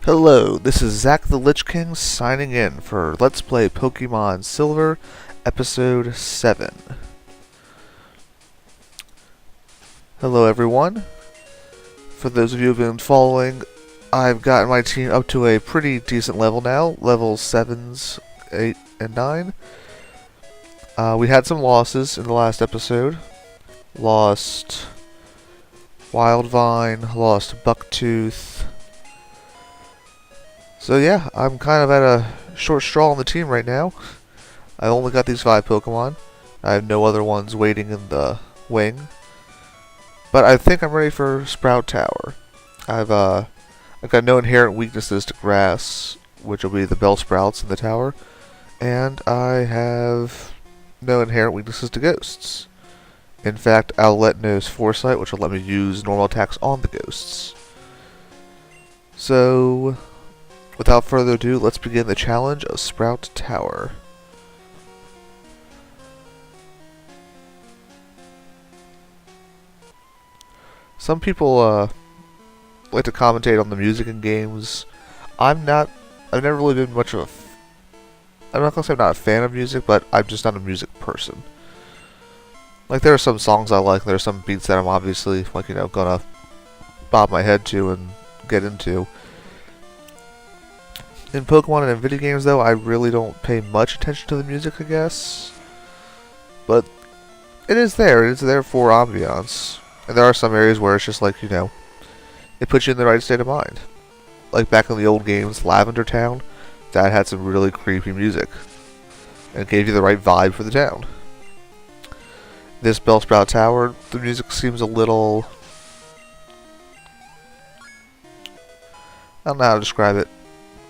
Hello, this is Zack the Lich King signing in for Let's Play Pokemon Silver, Episode 7. Hello everyone. For those of you who have been following, I've gotten my team up to a pretty decent level now, levels 7s, 8, and 9. We had some losses in the last episode. Lost Wildvine, lost Bucktooth. So yeah, I'm kind of at a short straw on the team right now. I only got these 5 Pokemon. I have no other ones waiting in the wing. But I think I'm ready for Sprout Tower. I've got no inherent weaknesses to grass, which will be the Bellsprouts in the tower. And I have no inherent weaknesses to ghosts. In fact, I'll let knows Foresight, which will let me use normal attacks on the ghosts. So, without further ado, let's begin the challenge of Sprout Tower. Some people like to commentate on the music in games. I've never really been much of I'm not gonna say I'm not a fan of music, but I'm just not a music person. Like, there are some songs I like, and there are some beats that I'm obviously, like, gonna bob my head to and get into. In Pokemon and in video games, though, I really don't pay much attention to the music, I guess. But it is there. It is there for ambiance. And there are some areas where it's just like, it puts you in the right state of mind. Like back in the old games, Lavender Town, that had some really creepy music. And it gave you the right vibe for the town. This Bellsprout Tower, the music seems a little... I don't know how to describe it.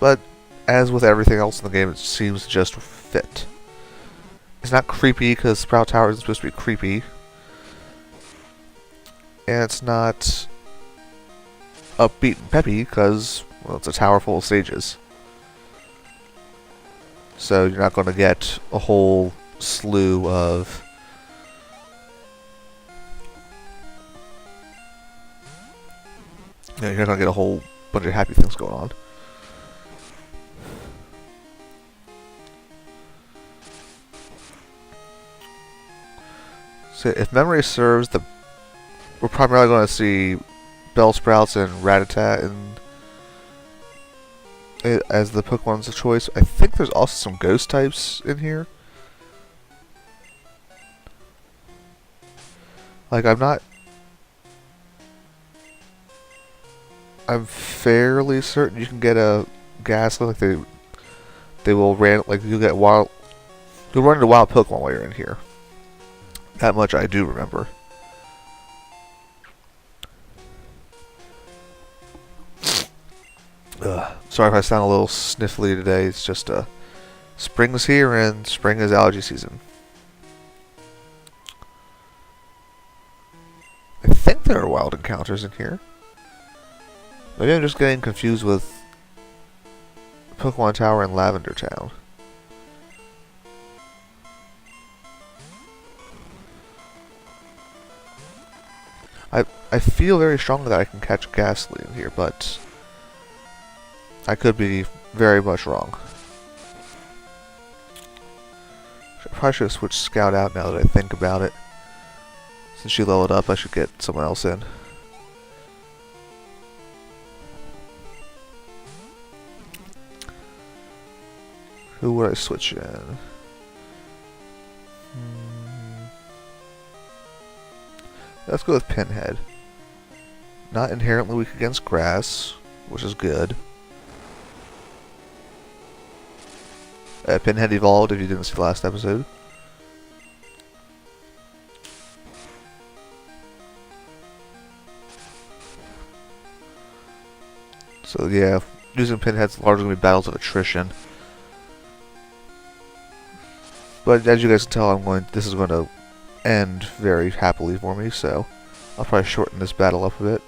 But as with everything else in the game, it seems to just fit. It's not creepy because Sprout Tower isn't supposed to be creepy. And it's not upbeat and peppy because, well, it's a tower full of stages. So you're not going to get a whole slew of... you're not going to get a whole bunch of happy things going on. So if memory serves, we're primarily going to see Bellsprouts and Rattata as the Pokemon's of choice. I think there's also some ghost types in here. Like, I'm fairly certain you can get a Ghastly. Like they will you'll run into wild Pokemon while you're in here. That much I do remember. Sorry if I sound a little sniffly today. It's just spring's here and spring is allergy season. I think there are wild encounters in here. Maybe I'm just getting confused with Pokemon Tower and Lavender Town. I feel very strongly that I can catch Ghastly in here, but I could be very much wrong. I probably should have switched Scout out now that I think about it. Since she leveled up, I should get someone else in. Who would I switch in? Let's go with Pinhead. Not inherently weak against grass, which is good. Pinhead evolved if you didn't see the last episode. So yeah, using Pinhead's largely going to be battles of attrition. But as you guys can tell, this is going to end very happily for me, so I'll probably shorten this battle up a bit.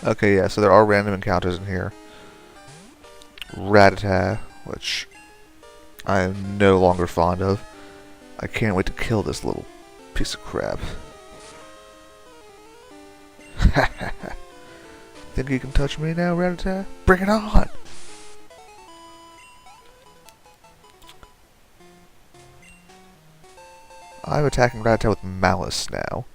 Okay, yeah, so there are random encounters in here. Rattata, which I am no longer fond of. I can't wait to kill this little piece of crap. Think you can touch me now, Rattata? Bring it on! I'm attacking Rattata with Malice now.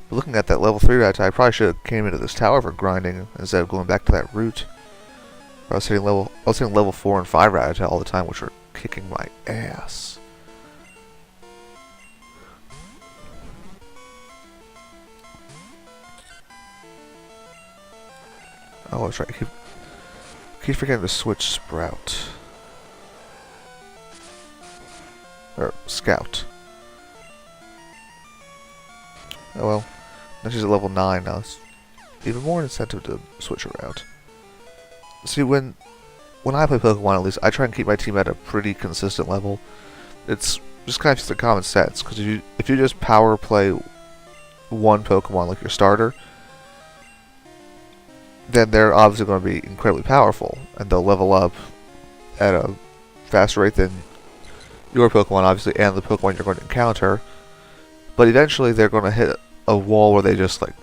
But looking at that level 3 Rattata, I probably should have came into this tower for grinding instead of going back to that route. I was hitting level 4 and 5 Rattata all the time, which were kicking my ass. Oh, that's right. Keep forgetting to switch Sprout. Or Scout. Oh well. Now she's at level 9 now. It's even more incentive to switch her out. See, when I play Pokemon, at least, I try and keep my team at a pretty consistent level. It's just kind of just a common sense, because if you just power play one Pokemon like your starter, then they're obviously going to be incredibly powerful, and they'll level up at a faster rate than your Pokemon, obviously, and the Pokemon you're going to encounter. But eventually, they're going to hit a wall where they just, like,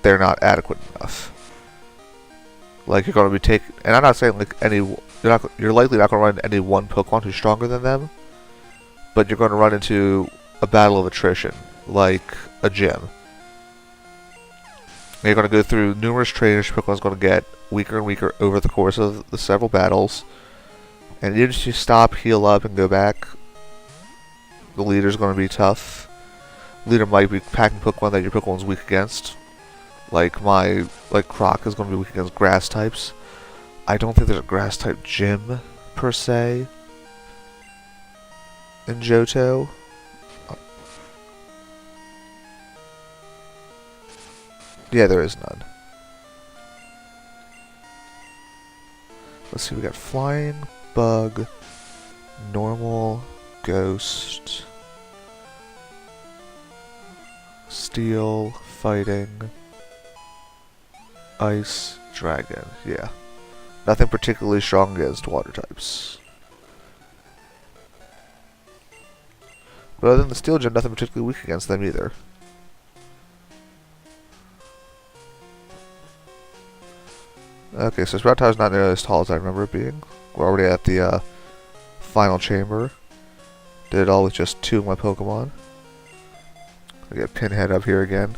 they're not adequate enough. Like, you're going to be taking, and I'm not saying, like, you're likely not going to run into any one Pokemon who's stronger than them, but you're going to run into a battle of attrition, like a gym. And you're going to go through numerous trainers. Your Pokemon's going to get weaker and weaker over the course of the several battles. And even if you stop, heal up, and go back, the leader's going to be tough. The leader might be packing Pokemon that your Pokemon's weak against. Like Croc is going to be weak against grass types. I don't think there's a grass type gym, per se, in Johto. Yeah, there is none. Let's see, we got Flying, Bug, Normal, Ghost, Steel, Fighting, Ice, Dragon. Yeah. Nothing particularly strong against water types. But other than the Steel Gym, nothing particularly weak against them either. Okay, so Sprout Tower's not nearly as tall as I remember it being. We're already at the final chamber. Did it all with just 2 of my Pokemon. I get Pinhead up here again.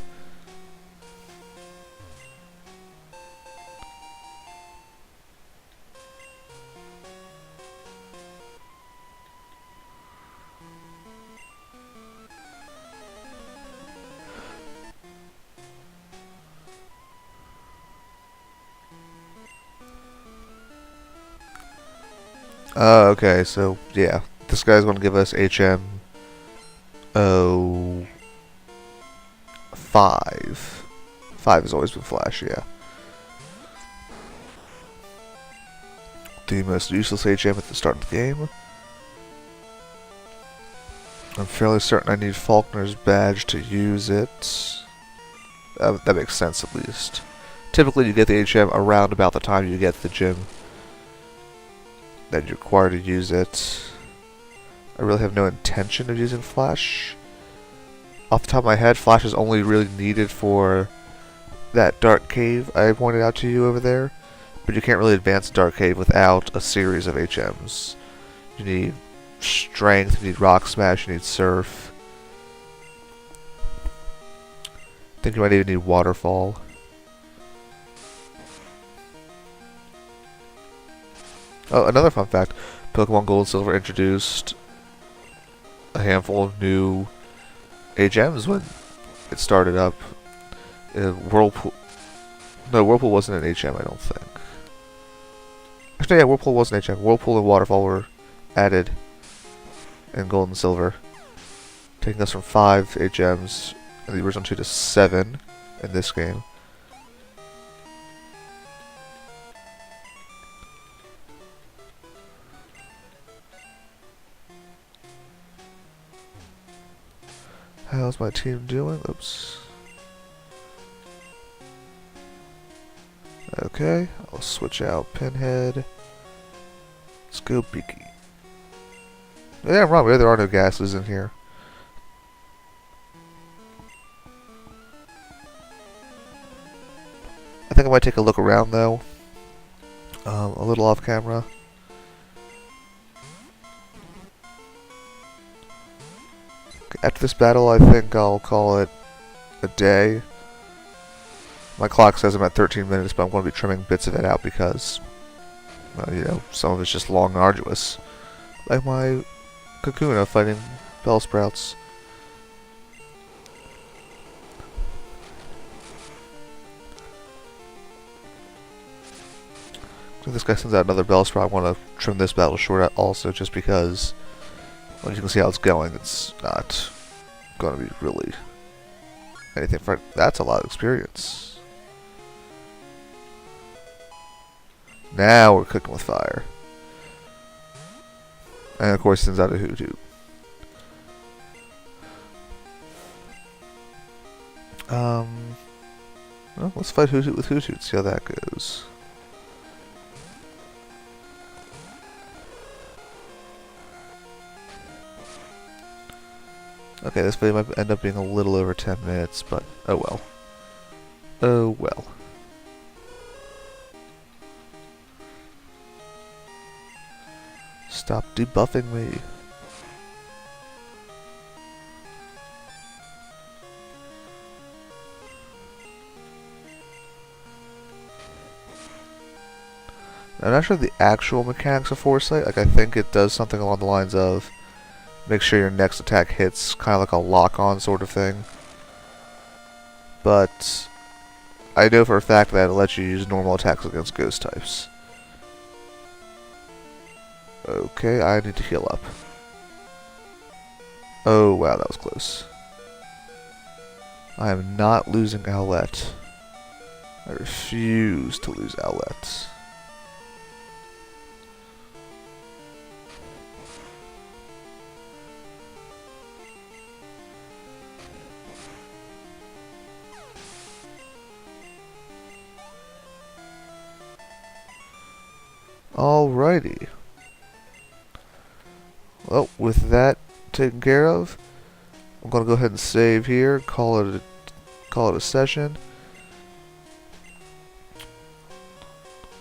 Okay, so, yeah. This guy's going to give us HM 5. 5 has always been Flash, yeah. The most useless HM at the start of the game. I'm fairly certain I need Faulkner's badge to use it. That makes sense, at least. Typically, you get the HM around about the time you get to the gym. Then you're required to use it. I really have no intention of using Flash. Off the top of my head, Flash is only really needed for that Dark Cave I pointed out to you over there. But you can't really advance Dark Cave without a series of HMs. You need Strength, you need Rock Smash, you need Surf. I think you might even need Waterfall. Oh, another fun fact. Pokemon Gold and Silver introduced a handful of new HMs when it started up. Whirlpool... No, Whirlpool wasn't an HM, I don't think. Actually, yeah, Whirlpool was an HM. Whirlpool and Waterfall were added in Gold and Silver, taking us from 5 HMs in the original 2 to 7 in this game. How's my team doing? Oops. Okay, I'll switch out Pinhead. Let's go Beaky. Yeah, I'm wrong. Maybe there are no gases in here. I think I might take a look around though. A little off camera. Okay, after this battle, I think I'll call it a day. My clock says I'm at 13 minutes, but I'm going to be trimming bits of it out because, well, you know, some of it's just long and arduous. Like my Kakuna fighting Bellsprouts. If this guy sends out another Bellsprout, I want to trim this battle short also, just because, well, you can see how it's going. It's not going to be really anything for. That's a lot of experience. Now we're cooking with fire. And of course, sends out a Hoothoot. Well, let's fight Hoothoot with Hoothoot, see how that goes. Okay, this video might end up being a little over 10 minutes, but oh well. Oh well. Stop debuffing me. I'm not sure the actual mechanics of Foresight. Like, I think it does something along the lines of make sure your next attack hits, kind of like a lock-on sort of thing. But I know for a fact that it lets you use normal attacks against ghost types. Okay, I need to heal up. Oh wow, that was close. I am not losing Owlette. I refuse to lose Owlette. Alrighty. Well, with that taken care of, I'm gonna go ahead and save here. Call it a session.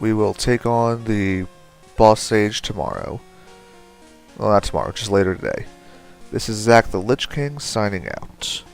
We will take on the boss sage tomorrow. Well, not tomorrow, just later today. This is Zach the Lich King signing out.